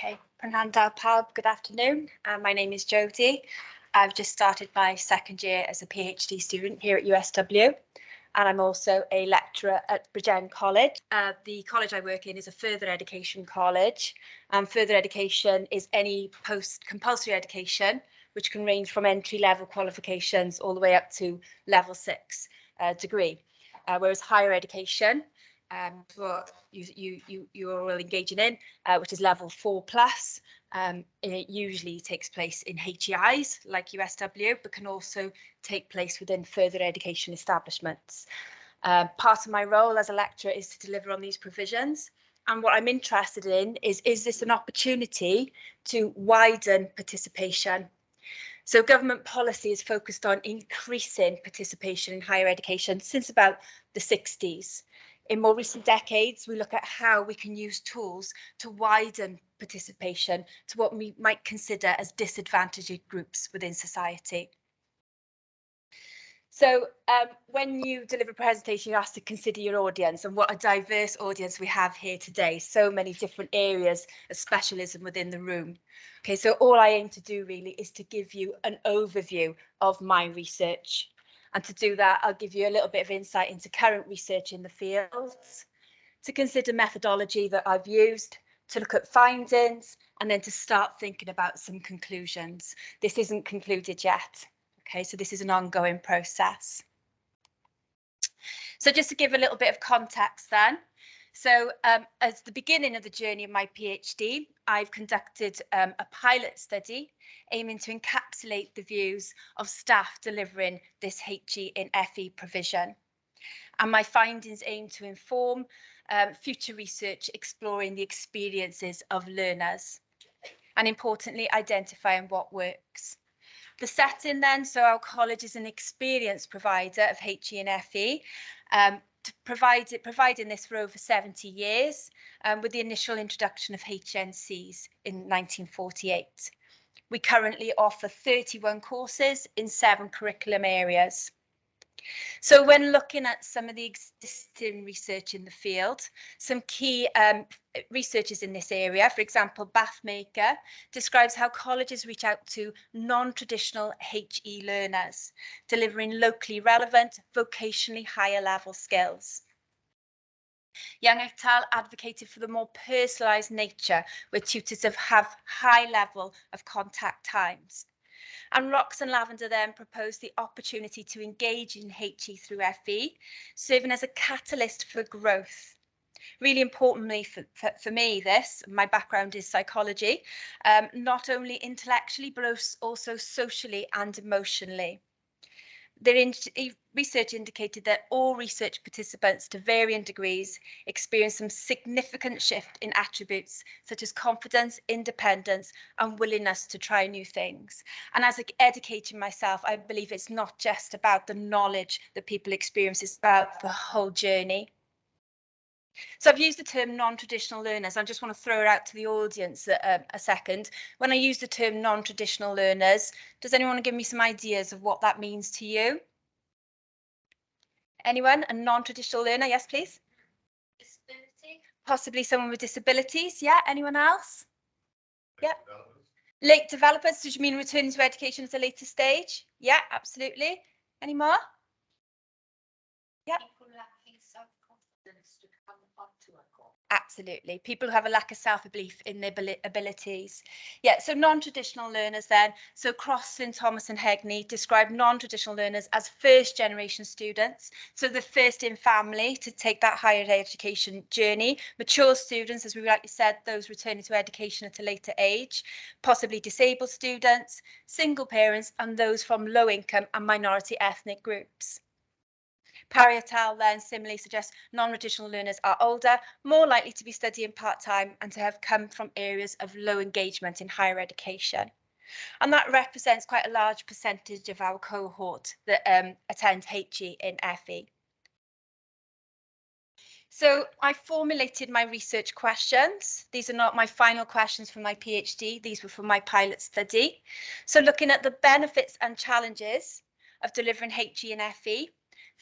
Okay, Prynhawn pawb, good afternoon. My name is Jodie. I've just started my second year as a PhD student here at USW, and I'm also a lecturer at Bridgend College. The college I work in is a further education college, and further education is any post-compulsory education, which can range from entry-level qualifications all the way up to level 6 degree, whereas higher education, what you're all engaging in, which is level 4+. It usually takes place in HEIs like USW, but can also take place within further education establishments. Part of my role as a lecturer is to deliver on these provisions. And what I'm interested in is this an opportunity to widen participation? So government policy is focused on increasing participation in higher education since about the 60s. In more recent decades, we look at how we can use tools to widen participation to what we might consider as disadvantaged groups within society. So when you deliver a presentation, you have to consider your audience, and what a diverse audience we have here today. So many different areas of specialism within the room. Okay, so all I aim to do really is to give you an overview of my research. And to do that, I'll give you a little bit of insight into current research in the fields, to consider methodology that I've used, to look at findings, and then to start thinking about some conclusions. This isn't concluded yet. Okay, so this is an ongoing process. So just to give a little bit of context then. So as the beginning of the journey of my PhD, I've conducted a pilot study aiming to encapsulate the views of staff delivering this HE in FE provision. And my findings aim to inform future research exploring the experiences of learners, and importantly, identifying what works. The setting then, so our college is an experienced provider of HE and FE, providing this for over 70 years, with the initial introduction of HNCs in 1948. We currently offer 31 courses in 7 curriculum areas. So when looking at some of the existing research in the field, some key researchers in this area, for example, Bathmaker, describes how colleges reach out to non-traditional HE learners, delivering locally relevant, vocationally higher level skills. Young et al. Advocated for the more personalised nature, where tutors have high level of contact times. And Rox and Lavender then proposed the opportunity to engage in HE through FE, serving as a catalyst for growth. Really importantly for me, my background is psychology, not only intellectually, but also socially and emotionally. Their research indicated that all research participants, to varying degrees, experienced some significant shift in attributes such as confidence, independence, and willingness to try new things. And as educating myself, I believe it's not just about the knowledge that people experience, it's about the whole journey. So I've used the term non-traditional learners. I just want to throw it out to the audience a second. When I use the term non-traditional learners, does anyone want to give me some ideas of what that means to you? Anyone? A non-traditional learner? Yes, please. Disability. Possibly someone with disabilities. Yeah. Anyone else? Yeah. Late developers. Did you mean returning to education at a later stage? Yeah, absolutely. Any more? Yeah. People lacking self-confidence to come onto a course. Absolutely. People who have a lack of self-belief in their abilities. Yeah, so non-traditional learners then. So Cross, St Thomas and Hegney describe non-traditional learners as first generation students. So the first in family to take that higher education journey. Mature students, as we rightly said, those returning to education at a later age. Possibly disabled students, single parents, and those from low income and minority ethnic groups. Parietal then similarly suggests non-traditional learners are older, more likely to be studying part-time and to have come from areas of low engagement in higher education. And that represents quite a large percentage of our cohort that attend HE in FE. So I formulated my research questions. These are not my final questions for my PhD. These were from my pilot study. So looking at the benefits and challenges of delivering HE and FE,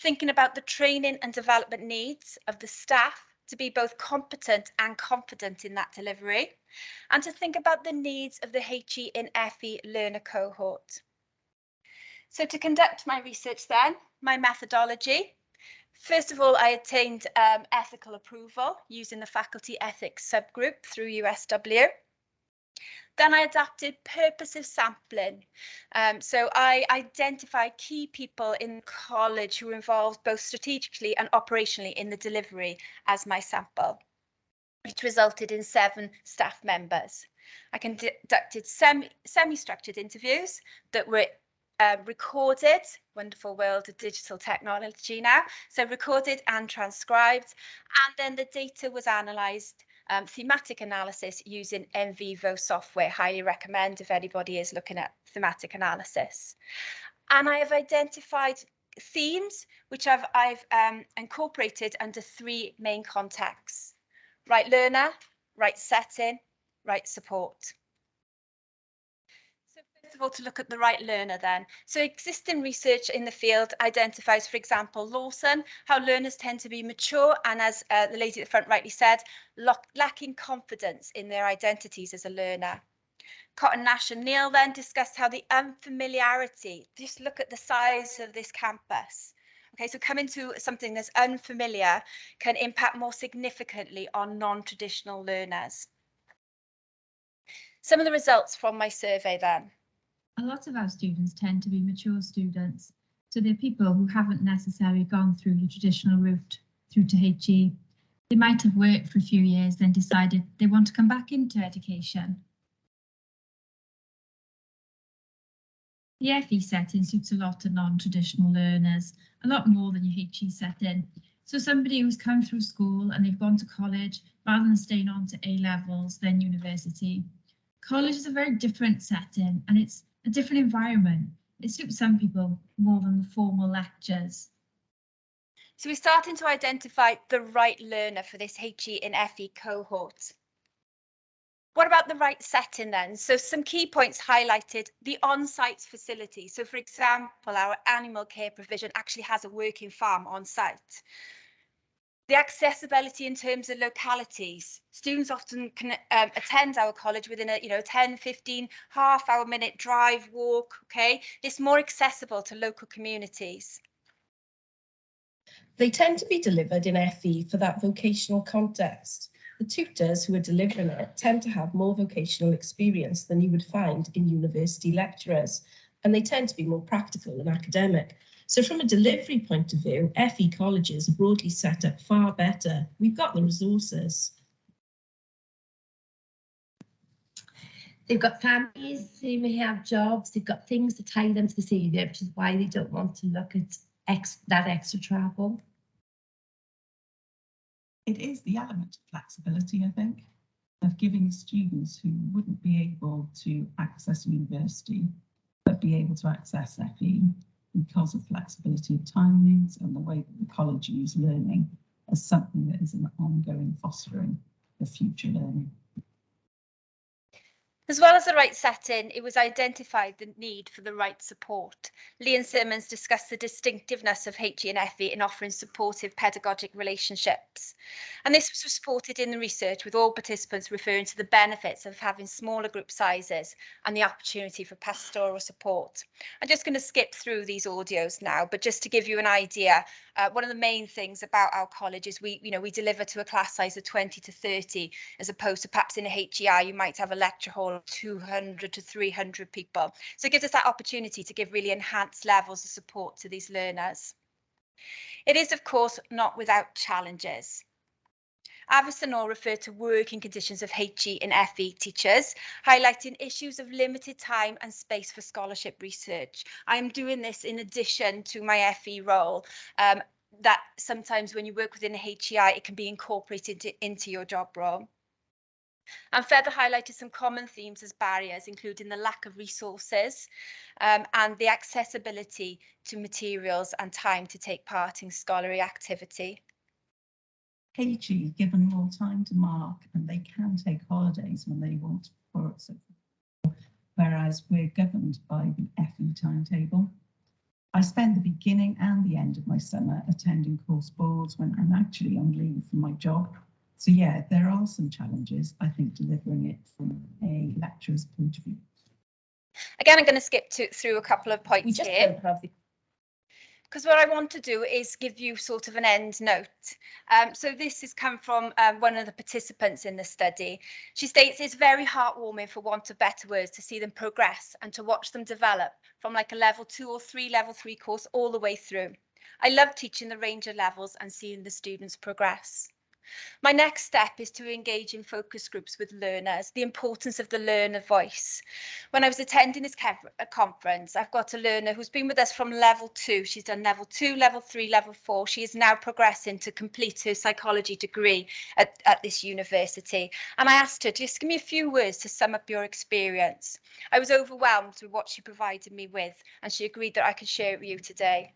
thinking about the training and development needs of the staff, to be both competent and confident in that delivery, and to think about the needs of the HE in FE learner cohort. So to conduct my research then, my methodology. First of all, I obtained ethical approval using the faculty ethics subgroup through USW. Then I adapted purposive sampling. So I identified key people in college who were involved both strategically and operationally in the delivery as my sample, which resulted in 7 staff members. I conducted semi-structured interviews that were recorded, wonderful world of digital technology now, so recorded and transcribed, and then the data was analysed, thematic analysis using NVivo software, highly recommend if anybody is looking at thematic analysis. And I have identified themes which I've incorporated under 3 main contexts: right learner, right setting, right support. First of all, to look at the right learner then. So existing research in the field identifies, for example, Lawson, how learners tend to be mature and, as the lady at the front rightly said, lacking confidence in their identities as a learner. Cotton, Nash and Neil then discussed how the unfamiliarity, just look at the size of this campus. Okay, so coming to something that's unfamiliar can impact more significantly on non-traditional learners. Some of the results from my survey then. A lot of our students tend to be mature students, so they're people who haven't necessarily gone through the traditional route through to HE. They might have worked for a few years, then decided they want to come back into education. The FE setting suits a lot of non-traditional learners, a lot more than your HE setting. So somebody who's come through school and they've gone to college rather than staying on to A-levels, then university. College is a very different setting and it's a different environment. It suits some people more than the formal lectures. So we're starting to identify the right learner for this HE in FE cohort. What about the right setting then? So some key points highlighted: the on-site facility. So for example, our animal care provision actually has a working farm on site. The accessibility in terms of localities. Students often can attend our college within a 10, 15, half-hour minute drive, walk, okay? It's more accessible to local communities. They tend to be delivered in FE for that vocational context. The tutors who are delivering it tend to have more vocational experience than you would find in university lecturers, and they tend to be more practical and academic. So from a delivery point of view, FE colleges are broadly set up far better. We've got the resources. They've got families who may have jobs, they've got things to tie them to this area, which is why they don't want to look at that extra travel. It is the element of flexibility, I think, of giving students who wouldn't be able to access university, but be able to access FE because of flexibility of timings and the way that the college views learning as something that is an ongoing fostering of future learning. As well as the right setting, it was identified the need for the right support. Lee and Simmons discussed the distinctiveness of HE and FE in offering supportive pedagogic relationships. And this was supported in the research, with all participants referring to the benefits of having smaller group sizes and the opportunity for pastoral support. I'm just going to skip through these audios now, but just to give you an idea, one of the main things about our college is we deliver to a class size of 20 to 30, as opposed to perhaps in a HEI, you might have a lecture hall of 200 to 300 people. So it gives us that opportunity to give really enhanced levels of support to these learners. It is, of course, not without challenges. Avis and all referred to working conditions of HE and FE teachers, highlighting issues of limited time and space for scholarship research. I am doing this in addition to my FE role. That sometimes when you work within a HEI, it can be incorporated into your job role. And further highlighted some common themes as barriers, including the lack of resources and the accessibility to materials and time to take part in scholarly activity. HE given more time to mark, and they can take holidays when they want for it, whereas we're governed by the FE timetable. I spend the beginning and the end of my summer attending course boards when I'm actually on leave from my job. So yeah, there are some challenges, I think, delivering it from a lecturer's point of view. Again, I'm going to skip through a couple of We points just here, don't have the because what I want to do is give you sort of an end note. So this has come from one of the participants in the study. She states it's very heartwarming, for want of better words, to see them progress and to watch them develop from like a level 2 or 3, level 3 course all the way through. I love teaching the range of levels and seeing the students progress. My next step is to engage in focus groups with learners, the importance of the learner voice. When I was attending this conference, I've got a learner who's been with us from level 2. She's done level 2, level 3, level 4. She is now progressing to complete her psychology degree at this university. And I asked her, just give me a few words to sum up your experience. I was overwhelmed with what she provided me with, and she agreed that I could share it with you today.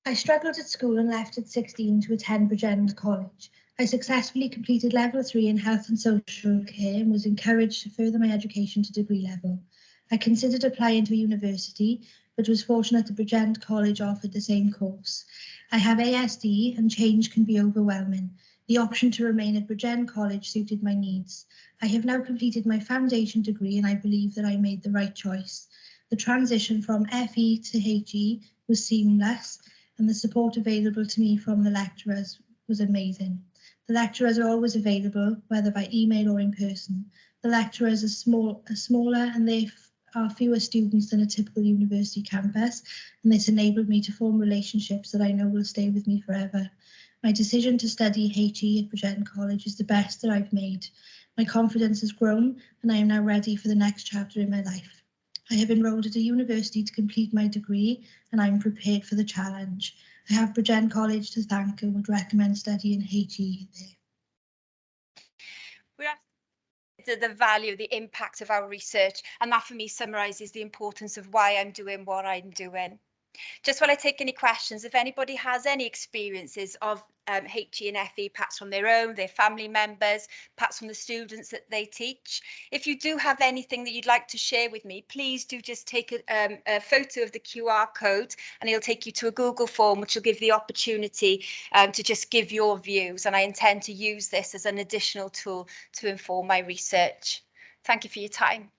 I struggled at school and left at 16 to attend Bridgend College. I successfully completed level 3 in health and social care and was encouraged to further my education to degree level. I considered applying to a university, but was fortunate that Bridgend College offered the same course. I have ASD and change can be overwhelming. The option to remain at Bridgend College suited my needs. I have now completed my foundation degree and I believe that I made the right choice. The transition from FE to HE was seamless, and the support available to me from the lecturers was amazing. The lecturers are always available, whether by email or in person. The lecturers are smaller and they are fewer students than a typical university campus, and this enabled me to form relationships that I know will stay with me forever. My decision to study HE at Bridgend College is the best that I've made. My confidence has grown and I am now ready for the next chapter in my life. I have enrolled at a university to complete my degree and I am prepared for the challenge. I have Bridgend College to thank and would recommend studying HE there. We're after the value, the impact of our research, and that for me summarises the importance of why I'm doing what I'm doing. Just while I take any questions, if anybody has any experiences of HE and FE, perhaps from their own, their family members, perhaps from the students that they teach. If you do have anything that you'd like to share with me, please do just take a photo of the QR code and it'll take you to a Google form, which will give the opportunity to just give your views. And I intend to use this as an additional tool to inform my research. Thank you for your time.